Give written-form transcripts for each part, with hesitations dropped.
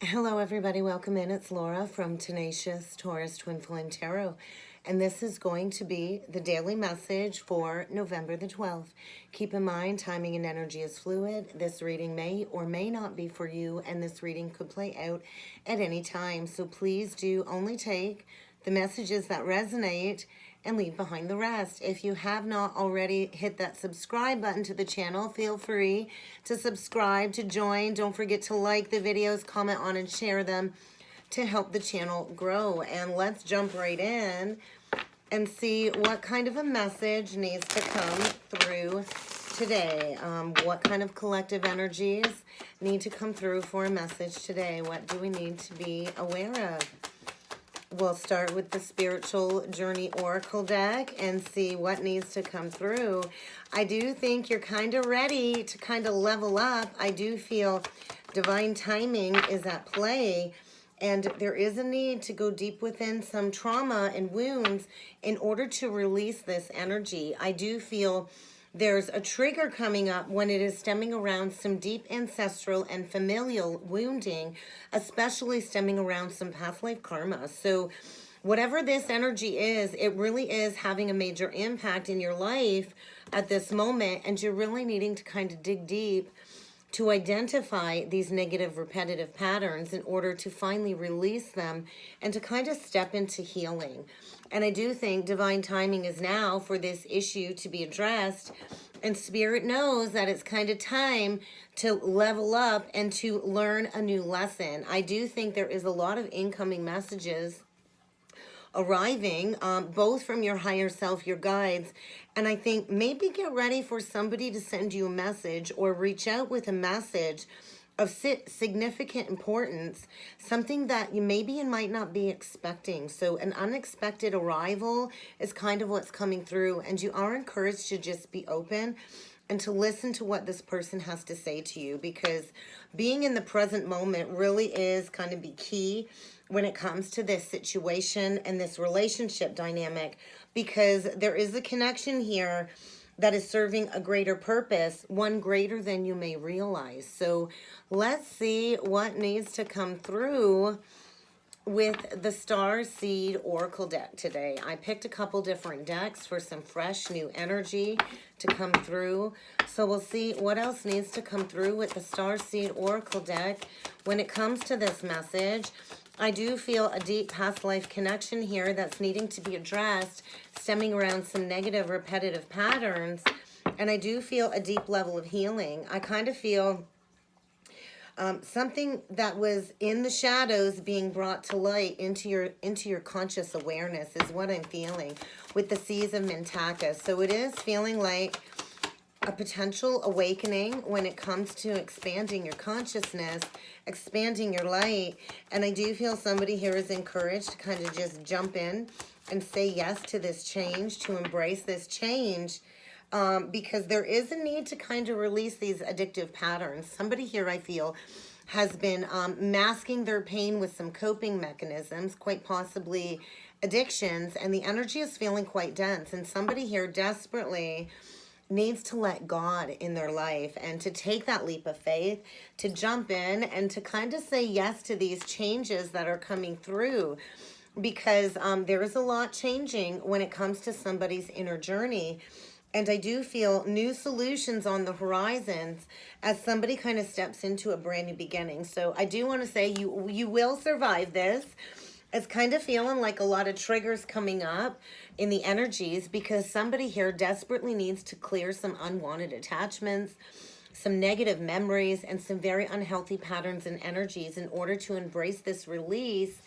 Hello everybody, welcome in. It's Laura from Tenacious Taurus Twin Flame Tarot. And this is going to be the daily message for November the 12th. Keep in mind, timing and energy is fluid. This reading may or may not be for you, and this reading could play out at any time. So please do only take the messages that resonate and leave behind the rest. If you have not already hit that subscribe button to the channel, feel free to subscribe, to join. Don't forget to like the videos, comment on and share them to help the channel grow. And let's jump right in and see what kind of a message needs to come through today. What kind of collective energies need to come through for a message today? What do we need to be aware of? We'll start with the Spiritual Journey Oracle deck and see what needs to come through. I do think you're kind of ready to kind of level up. I do feel divine timing is at play, and there is a need to go deep within some trauma and wounds in order to release this energy. I do feel there's a trigger coming up when it is stemming around some deep ancestral and familial wounding, especially stemming around some past life karma. So whatever this energy is, it really is having a major impact in your life at this moment, and you're really needing to kind of dig deep to identify these negative repetitive patterns in order to finally release them and to kind of step into healing. And I do think divine timing is now for this issue to be addressed, and Spirit knows that it's kind of time to level up and to learn a new lesson. I do think there is a lot of incoming messages arriving, both from your higher self, your guides, and I think maybe get ready for somebody to send you a message or reach out with a message of significant importance, something that you might not be expecting. So an unexpected arrival is kind of what's coming through, and you are encouraged to just be open and to listen to what this person has to say to you, because being in the present moment really is kind of be key when it comes to this situation and this relationship dynamic, because there is a connection here that is serving a greater purpose, one greater than you may realize. So let's see what needs to come through with the Star Seed Oracle deck today. I picked a couple different decks for some fresh new energy to come through. So we'll see what else needs to come through with the Star Seed Oracle deck when it comes to this message. I do feel a deep past life connection here that's needing to be addressed, stemming around some negative repetitive patterns. And I do feel a deep level of healing. I kind of feel something that was in the shadows being brought to light into your conscious awareness is what I'm feeling with the Seas of Mintaka. So it is feeling like a potential awakening when it comes to expanding your consciousness, expanding your light. And I do feel somebody here is encouraged to kind of just jump in and say yes to this change, to embrace this change, because there is a need to kind of release these addictive patterns. Somebody here, I feel, has been masking their pain with some coping mechanisms, quite possibly addictions, and the energy is feeling quite dense. And somebody here desperately needs to let God in their life and to take that leap of faith, to jump in and to kind of say yes to these changes that are coming through, because there is a lot changing when it comes to somebody's inner journey. And I do feel new solutions on the horizons as somebody kind of steps into a brand new beginning. So I do want to say you will survive this. It's kind of feeling like a lot of triggers coming up in the energies, because somebody here desperately needs to clear some unwanted attachments, some negative memories, and some very unhealthy patterns and energies in order to embrace this release,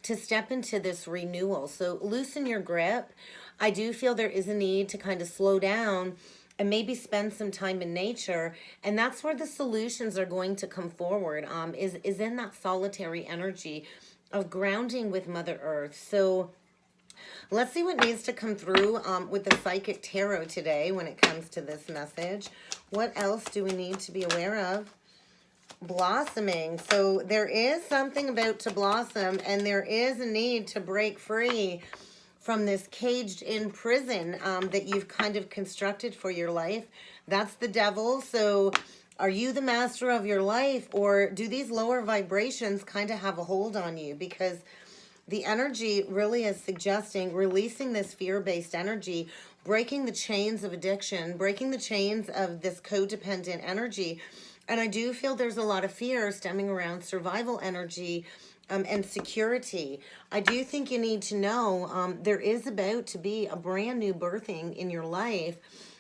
to step into this renewal. So loosen your grip. I do feel there is a need to kind of slow down and maybe spend some time in nature, and that's where the solutions are going to come forward, is in that solitary energy of grounding with Mother Earth. So let's see what needs to come through with the Psychic Tarot today when it comes to this message. What else do we need to be aware of? Blossoming. So there is something about to blossom, and there is a need to break free from this caged in prison that you've kind of constructed for your life. That's the devil. So Are you the master of your life, or do these lower vibrations kind of have a hold on you? Because the energy really is suggesting releasing this fear-based energy, breaking the chains of addiction, breaking the chains of this codependent energy. And I do feel there's a lot of fear stemming around survival energy and security. I do think you need to know there is about to be a brand new birthing in your life.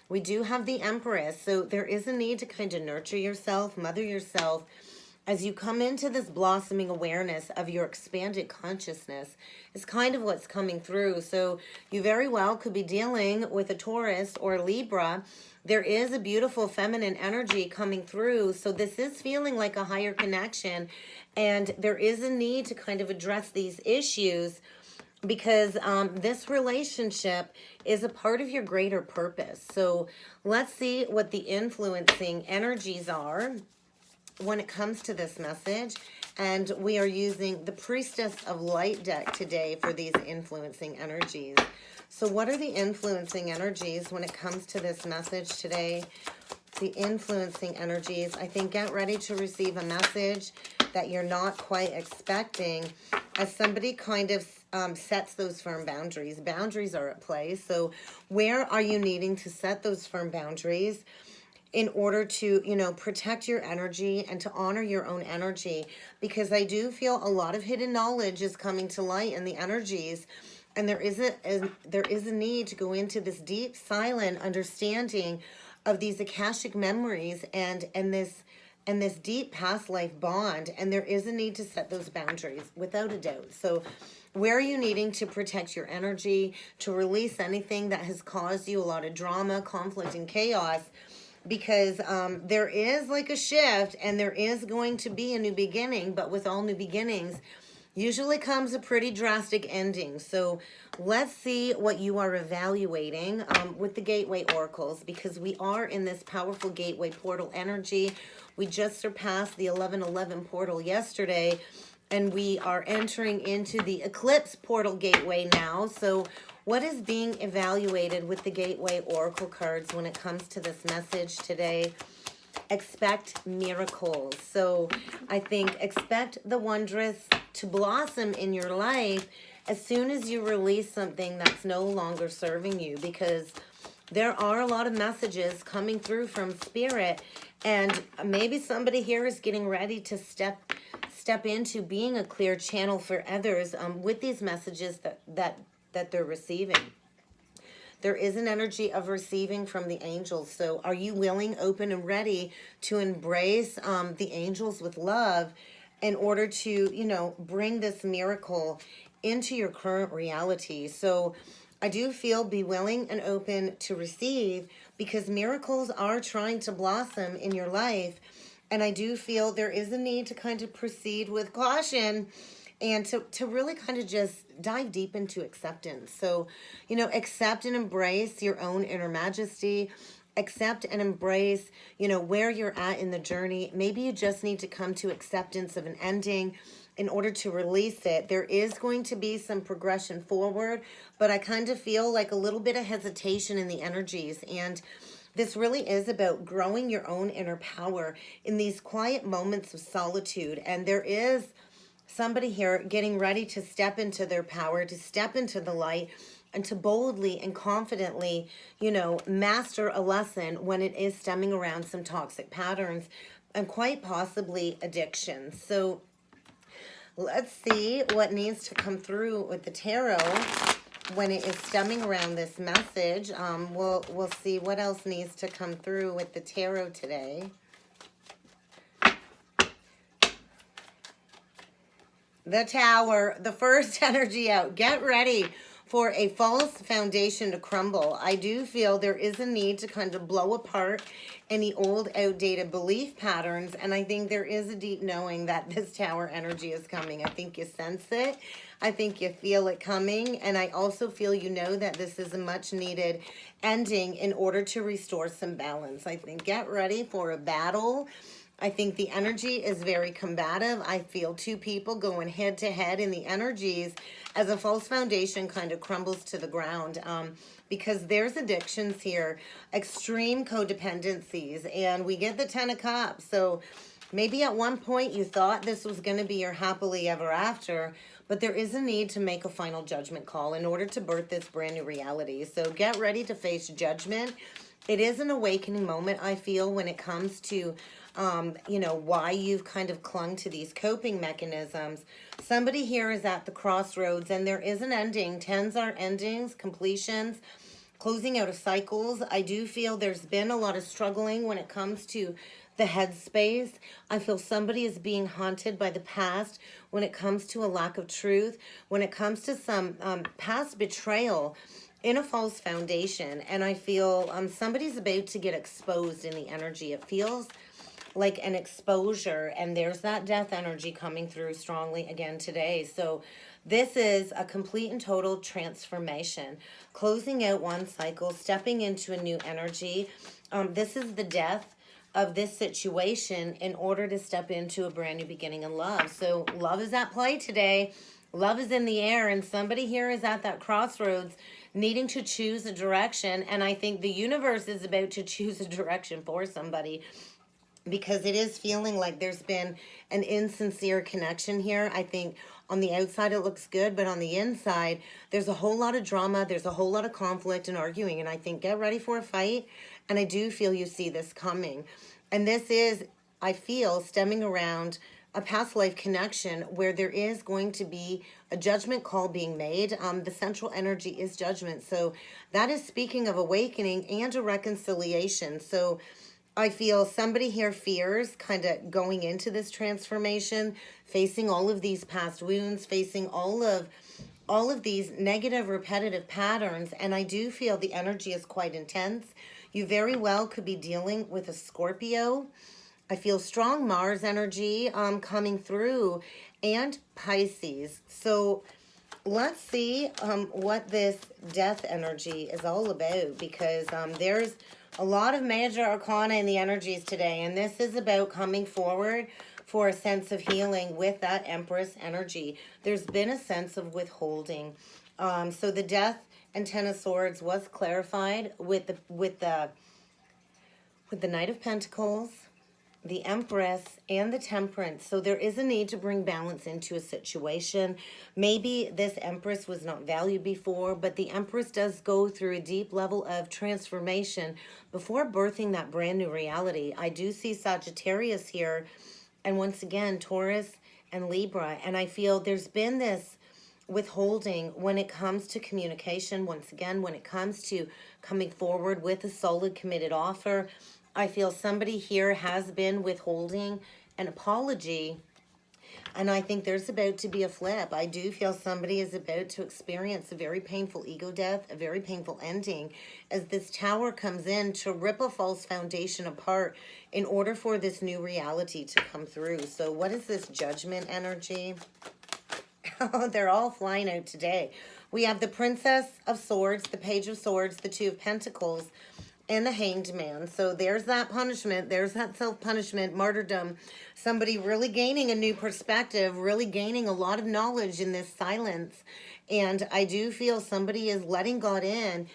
We do have the Empress, so there is a need to kind of nurture yourself, mother yourself, as you come into this blossoming awareness of your expanded consciousness. Is kind of what's coming through. So you very well could be dealing with a Taurus or Libra. There is a beautiful feminine energy coming through. So this is feeling like a higher connection. And there is a need to kind of address these issues, because this relationship is a part of your greater purpose. So let's see what the influencing energies are when it comes to this message. And we are using the Priestess of Light deck today for these influencing energies. So what are the influencing energies when it comes to this message today? The influencing energies. I think get ready to receive a message that you're not quite expecting, as somebody kind of sets those firm boundaries. Boundaries are at play. So where are you needing to set those firm boundaries in order to, you know, protect your energy and to honor your own energy? Because I do feel a lot of hidden knowledge is coming to light in the energies, and there is a need to go into this deep, silent understanding of these Akashic memories and this deep past life bond. And there is a need to set those boundaries, without a doubt. So where are you needing to protect your energy, to release anything that has caused you a lot of drama, conflict, and chaos? Because there is like a shift, and there is going to be a new beginning. But with all new beginnings usually comes a pretty drastic ending. So let's see what you are evaluating with the Gateway Oracles, because we are in this powerful Gateway portal energy. We just surpassed the 1111 portal yesterday, and we are entering into the Eclipse portal gateway now. So what is being evaluated with the Gateway Oracle cards when it comes to this message today? Expect miracles. So I think expect the wondrous to blossom in your life as soon as you release something that's no longer serving you, because there are a lot of messages coming through from Spirit, and maybe somebody here is getting ready to step into being a clear channel for others with these messages that they're receiving. There is an energy of receiving from the angels. So are you willing, open, and ready to embrace the angels with love in order to, you know, bring this miracle into your current reality? So I do feel be willing and open to receive, because miracles are trying to blossom in your life. And I do feel there is a need to kind of proceed with caution and to really kind of just dive deep into acceptance. So, you know, accept and embrace your own inner majesty. Accept and embrace, you know, where you're at in the journey. Maybe you just need to come to acceptance of an ending in order to release it. There is going to be some progression forward, but I kind of feel like a little bit of hesitation in the energies. And this really is about growing your own inner power in these quiet moments of solitude. And there is somebody here getting ready to step into their power, to step into the light, and to boldly and confidently, you know, master a lesson when it is stemming around some toxic patterns and quite possibly addiction. So let's see what needs to come through with the tarot when it is stemming around this message. We'll see what else needs to come through with the tarot today. The Tower, the first energy out. Get ready for a false foundation to crumble. I do feel there is a need to kind of blow apart any old, outdated belief patterns. And I think there is a deep knowing that this Tower energy is coming. I think you sense it. I think you feel it coming. And I also feel you know that this is a much needed ending in order to restore some balance. I think get ready for a battle I think the energy is very combative. I feel two people going head to head in the energies as a false foundation kind of crumbles to the ground, because there's addictions here, extreme codependencies, and we get the 10 of Cups. So maybe at one point you thought this was going to be your happily ever after, but there is a need to make a final judgment call in order to birth this brand new reality. So get ready to face judgment. It is an awakening moment, I feel, when it comes to, you know, why you've kind of clung to these coping mechanisms. Somebody here is at the crossroads, and there is an ending. Tens are endings, completions, closing out of cycles. I do feel there's been a lot of struggling when it comes to the headspace. I feel somebody is being haunted by the past when it comes to a lack of truth, when it comes to some past betrayal in a false foundation. And I feel somebody's about to get exposed in the energy. It feels like an exposure, and there's that death energy coming through strongly again today. So this is a complete and total transformation, closing out one cycle, stepping into a new energy. This is the death of this situation in order to step into a brand new beginning in love. So love is at play today. Love is in the air, and somebody here is at that crossroads needing to choose a direction. And I think the universe is about to choose a direction for somebody, because it is feeling like there's been an insincere connection here. I think on the outside it looks good, but on the inside there's a whole lot of drama, there's a whole lot of conflict and arguing, and I think get ready for a fight. And I do feel you see this coming. And this is, I feel, stemming around a past life connection where there is going to be a judgment call being made. The central energy is judgment. So that is speaking of awakening and a reconciliation. So I feel somebody here fears kind of going into this transformation, facing all of these past wounds, facing all of these negative repetitive patterns. And I do feel the energy is quite intense. You very well could be dealing with a Scorpio. I feel strong Mars energy coming through, and Pisces. So let's see what this death energy is all about, because there's a lot of major arcana in the energies today, and this is about coming forward for a sense of healing with that Empress energy. There's been a sense of withholding. So the death and Ten of Swords was clarified with the Knight of Pentacles, the Empress, and the Temperance. So there is a need to bring balance into a situation. Maybe this Empress was not valued before, but the Empress does go through a deep level of transformation before birthing that brand new reality. I do see Sagittarius here, and once again, Taurus and Libra. And I feel there's been this withholding when it comes to communication. Once again, when it comes to coming forward with a solid committed offer, I feel somebody here has been withholding an apology, and I think there's about to be a flip. I do feel somebody is about to experience a very painful ego death, a very painful ending, as this Tower comes in to rip a false foundation apart in order for this new reality to come through. So what is this Judgment energy? Oh, they're all flying out today. We have the Princess of Swords, the Page of Swords, the Two of Pentacles, and the Hanged Man. So there's that punishment. There's that self-punishment, martyrdom. Somebody really gaining a new perspective, really gaining a lot of knowledge in this silence. And I do feel somebody is letting God in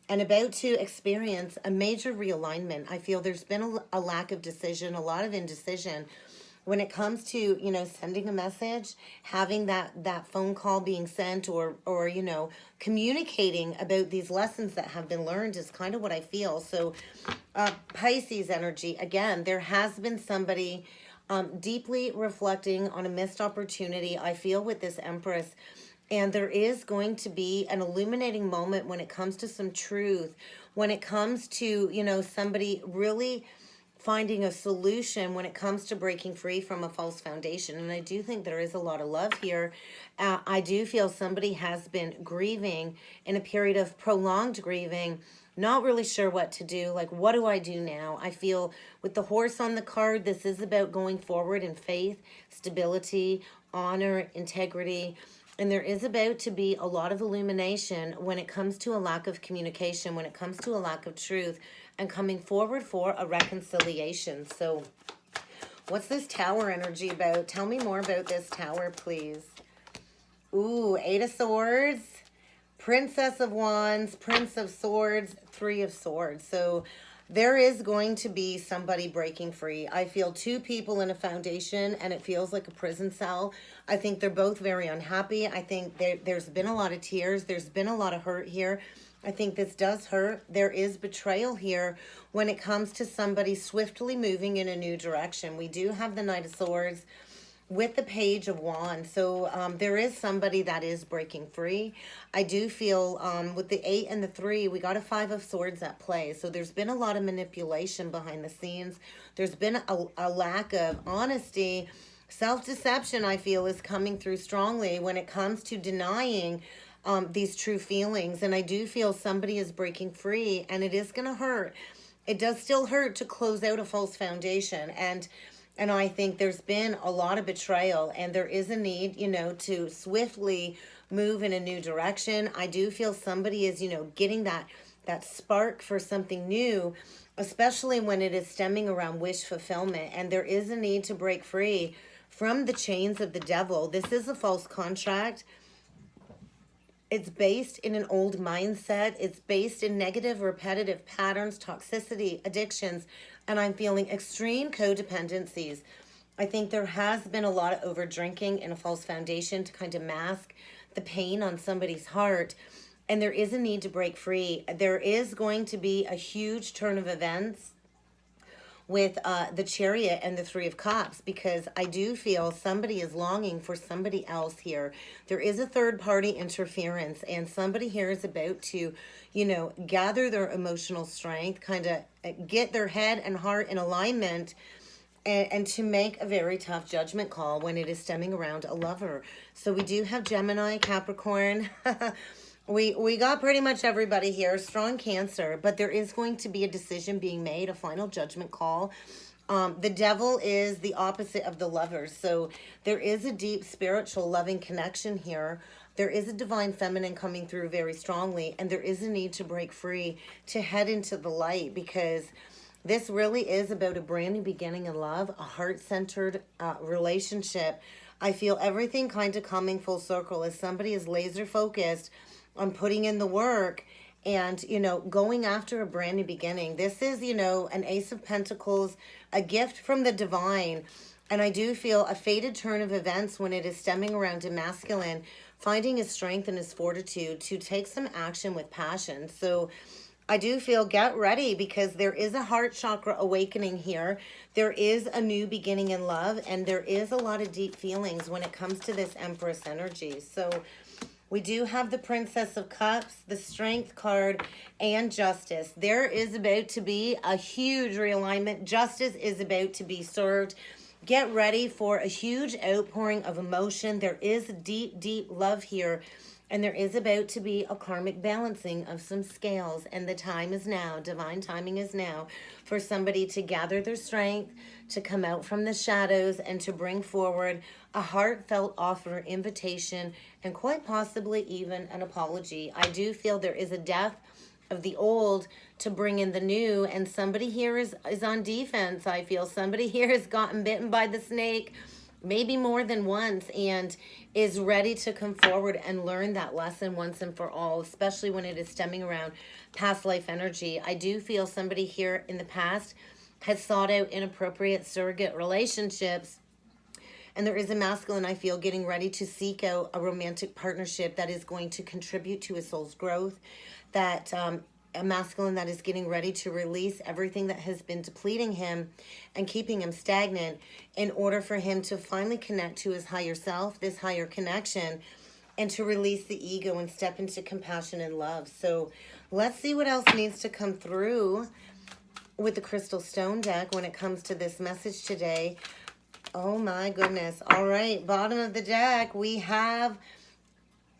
and about to experience a major realignment. I feel there's been a lack of decision, a lot of indecision when it comes to, you know, sending a message, having that phone call being sent, or you know, communicating about these lessons that have been learned is kind of what I feel. So Pisces energy, again, there has been somebody deeply reflecting on a missed opportunity, I feel, with this Empress. And there is going to be an illuminating moment when it comes to some truth, when it comes to, you know, somebody really finding a solution when it comes to breaking free from a false foundation. And I do think there is a lot of love here. I do feel somebody has been grieving in a period of prolonged grieving, not really sure what to do. Like, what do I do now? I feel with the Horse on the card, this is about going forward in faith, stability, honor, integrity. And there is about to be a lot of illumination when it comes to a lack of communication, when it comes to a lack of truth, and coming forward for a reconciliation. So What's this Tower energy about? Tell me more about this Tower, please. Ooh, Eight of Swords, Princess of Wands, Prince of Swords, Three of Swords. So there is going to be somebody breaking free. I feel two people in a foundation and it feels like a prison cell. I think they're both very unhappy. I think there's been a lot of tears. There's been a lot of hurt here. I think this does hurt. There is betrayal here when it comes to somebody swiftly moving in a new direction. We do have the Knight of Swords with the Page of Wands. So there is somebody that is breaking free. I do feel with the 8 and the 3, we got a 5 of Swords at play. So there's been a lot of manipulation behind the scenes. There's been a lack of honesty. Self-deception, I feel, is coming through strongly when it comes to denying these true feelings. And I do feel somebody is breaking free, and it is going to hurt. It does still hurt to close out a false foundation. And I think there's been a lot of betrayal, and there is a need, you know, to swiftly move in a new direction. I do feel somebody is, you know, getting that spark for something new, especially when it is stemming around wish fulfillment. And there is a need to break free from the chains of the devil. This is a false contract. It's based in an old mindset. It's based in negative, repetitive patterns, toxicity, addictions, and I'm feeling extreme codependencies. I think there has been a lot of over drinking in a false foundation to kind of mask the pain on somebody's heart, and there is a need to break free. There is going to be a huge turn of events with the Chariot and the Three of Cups, because I do feel somebody is longing for somebody else here. There is a third party interference, and somebody here is about to, you know, gather their emotional strength, kind of get their head and heart in alignment, and to make a very tough judgment call when it is stemming around a lover. So we do have Gemini, Capricorn. We got pretty much everybody here. Strong Cancer, but there is going to be a decision being made, a final judgment call. The Devil is the opposite of the Lovers. So there is a deep spiritual loving connection here. There is a divine feminine coming through very strongly, and there is a need to break free, to head into the light, because this really is about a brand new beginning in love, a heart-centered relationship. I feel everything kind of coming full circle as somebody is laser focused on putting in the work and, you know, going after a brand new beginning. This is, you know, an Ace of Pentacles, a gift from the divine. And I do feel a fated turn of events when it is stemming around a masculine, finding his strength and his fortitude to take some action with passion. So I do feel get ready, because there is a heart chakra awakening here. There is a new beginning in love, and there is a lot of deep feelings when it comes to this Empress energy. So we do have the Princess of Cups, the Strength card, and Justice. There is about to be a huge realignment. Justice is about to be served. Get ready for a huge outpouring of emotion. There is deep, deep love here. And there is about to be a karmic balancing of some scales. And the time is now, divine timing is now, for somebody to gather their strength, to come out from the shadows, and to bring forward a heartfelt offer, invitation, and quite possibly even an apology. I do feel there is a death of the old to bring in the new, and somebody here is on defense. I feel somebody here has gotten bitten by the snake, maybe more than once, and is ready to come forward and learn that lesson once and for all, especially when it is stemming around past life energy. I do feel somebody here in the past has sought out inappropriate surrogate relationships, and there is a masculine, I feel, getting ready to seek out a romantic partnership that is going to contribute to his soul's growth, that a masculine that is getting ready to release everything that has been depleting him and keeping him stagnant, in order for him to finally connect to his higher self, this higher connection, and to release the ego and step into compassion and love. So let's see what else needs to come through with the Crystal Stone deck when it comes to this message today. Oh my goodness. All right, bottom of the deck, we have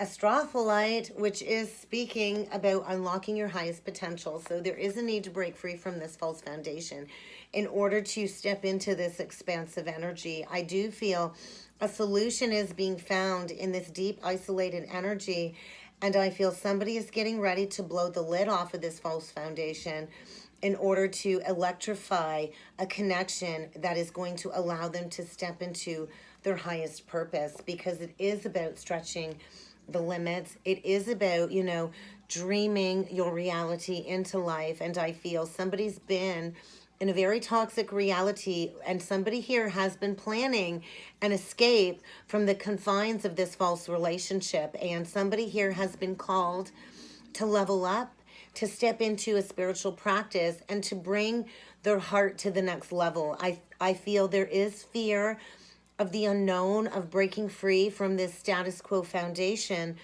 Astrology, which is speaking about unlocking your highest potential. So there is a need to break free from this false foundation in order to step into this expansive energy. I do feel a solution is being found in this deep, isolated energy, and I feel somebody is getting ready to blow the lid off of this false foundation in order to electrify a connection that is going to allow them to step into their highest purpose, because it is about stretching the limits. It is about, you know, dreaming your reality into life. And I feel somebody's been in a very toxic reality, and somebody here has been planning an escape from the confines of this false relationship, and somebody here has been called to level up, to step into a spiritual practice, and to bring their heart to the next level. I feel there is fear of the unknown, of breaking free from this status quo foundation,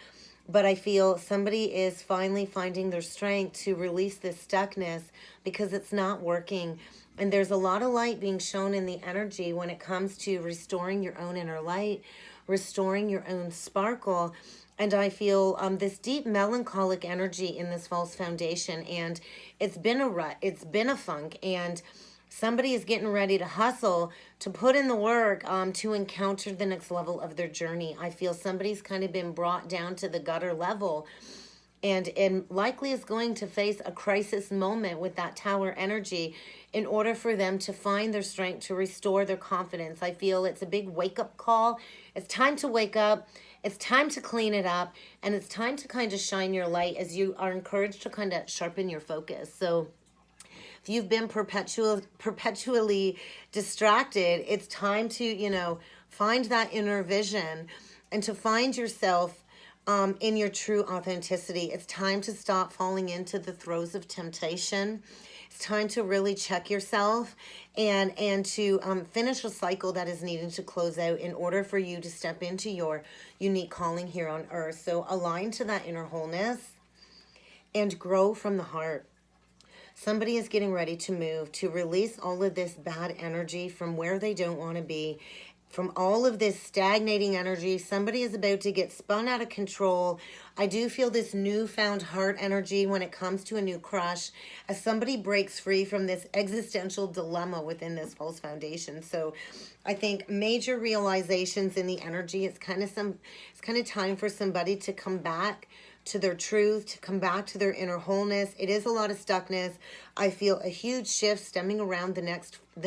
but I feel somebody is finally finding their strength to release this stuckness, because it's not working. And there's a lot of light being shown in the energy when it comes to restoring your own inner light, restoring your own sparkle. And I feel this deep melancholic energy in this false foundation, and it's been a rut, it's been a funk, and somebody is getting ready to hustle, to put in the work, to encounter the next level of their journey. I feel somebody's kind of been brought down to the gutter level, and likely is going to face a crisis moment with that tower energy in order for them to find their strength, to restore their confidence. I feel it's a big wake-up call. It's time to wake up. It's time to clean it up. And it's time to kind of shine your light, as you are encouraged to kind of sharpen your focus. So if you've been perpetually distracted, it's time to, you know, find that inner vision and to find yourself in your true authenticity. It's time to stop falling into the throes of temptation. It's time to really check yourself and to finish a cycle that is needing to close out in order for you to step into your unique calling here on earth. So align to that inner wholeness and grow from the heart. Somebody is getting ready to move, to release all of this bad energy from where they don't want to be, from all of this stagnating energy. Somebody is about to get spun out of control. I do feel this newfound heart energy when it comes to a new crush, as somebody breaks free from this existential dilemma within this false foundation. So I think major realizations in the energy. It's kind of time for somebody to come back to their truth, to come back to their inner wholeness. It is a lot of stuckness. I feel a huge shift stemming around the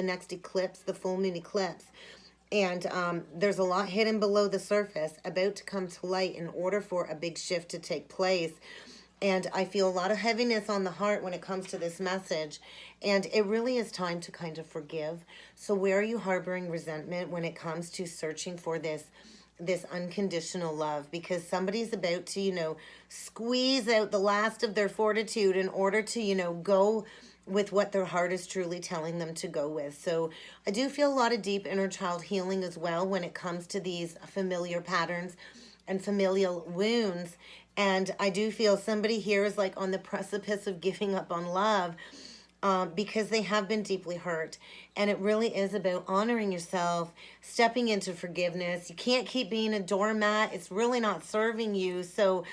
next eclipse, the full moon eclipse. And there's a lot hidden below the surface about to come to light in order for a big shift to take place. And I feel a lot of heaviness on the heart when it comes to this message. And it really is time to kind of forgive. So where are you harboring resentment when it comes to searching for this unconditional love? Because somebody's about to, you know, squeeze out the last of their fortitude in order to, you know, go with what their heart is truly telling them to go with. So I do feel a lot of deep inner child healing as well when it comes to these familiar patterns and familial wounds. And I do feel somebody here is like on the precipice of giving up on love, because they have been deeply hurt. And it really is about honoring yourself, stepping into forgiveness. You can't keep being a doormat. It's really not serving you. So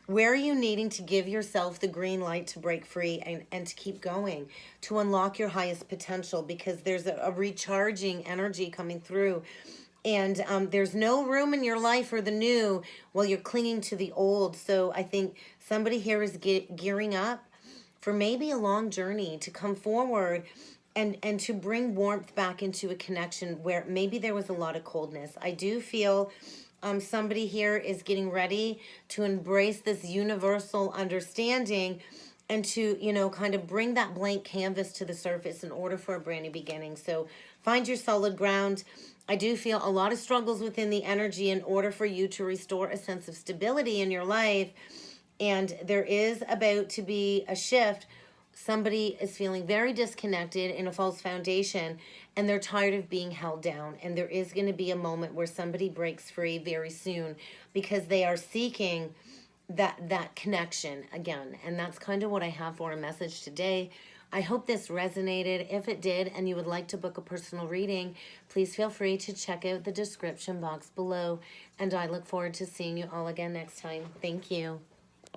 where are you needing to give yourself the green light to break free and to keep going, to unlock your highest potential? Because there's a recharging energy coming through. And there's no room in your life for the new while you're clinging to the old. So I think somebody here is gearing up for maybe a long journey to come forward and to bring warmth back into a connection where maybe there was a lot of coldness. I do feel somebody here is getting ready to embrace this universal understanding and to, you know, kind of bring that blank canvas to the surface in order for a brand new beginning. So find your solid ground. I do feel a lot of struggles within the energy in order for you to restore a sense of stability in your life. And there is about to be a shift. Somebody is feeling very disconnected in a false foundation, and they're tired of being held down. And there is going to be a moment where somebody breaks free very soon, because they are seeking that connection again. And that's kind of what I have for a message today. I hope this resonated. If it did and you would like to book a personal reading, please feel free to check out the description box below. And I look forward to seeing you all again next time. Thank you.